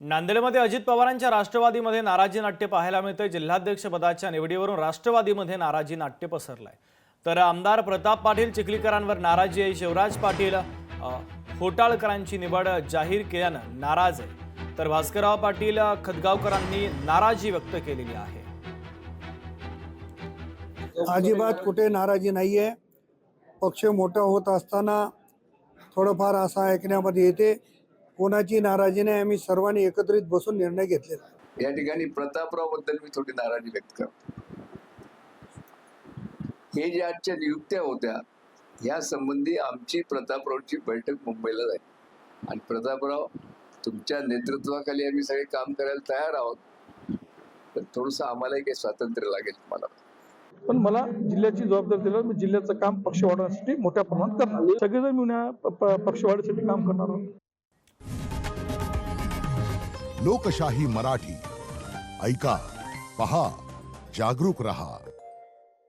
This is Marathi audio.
नांदेडमध्ये अजित पवारांच्या राष्ट्रवादीमध्ये नाराजी नाट्य पाहायला मिळते। जिल्हाध्यक्ष पदाच्या निवडीवरून राष्ट्रवादीमध्ये नाराजी नाट्य पसरलाय। तर आमदार प्रताप पाटील चिखलीकरांवर नाराजी आहे। शिवराज पाटील होटाळकरांची निवड जाहीर केल्यानं नाराज आहे। तर भास्करराव पाटील खदगावकरांनी नाराजी व्यक्त केलेली आहे। अजिबात कुठे नाराजी नाहीये। पक्ष मोठा होत असताना थोडंफार असं ऐकण्यामध्ये येते, कोणाची नाराजी नाही। आम्ही सर्वांनी एकत्रित बसून निर्णय घेतलेला। या ठिकाणी प्रतापराव बद्दल मी थोडी नाराजी व्यक्त करतो। हे जे आजच्या नियुक्त्या होत्या या संबंधी आमची प्रतापरावची बैठक मुंबईला झाली आणि प्रतापराव तुमच्या नेतृत्वाखाली आम्ही सगळे काम करायला तयार आहोत, पण थोडंसं आम्हालाही काही स्वातंत्र्य लागेल तुम्हाला। पण मला जिल्ह्याची जबाबदारी दिल्यावर मी जिल्ह्याचं काम पक्ष वाढवण्यासाठी मोठ्या प्रमाणात करणार। सगळेजण मिळून पक्ष वाढीसाठी काम करणार आहोत। लोकशाही मराठी ऐका, पहा, जागरूक रहा।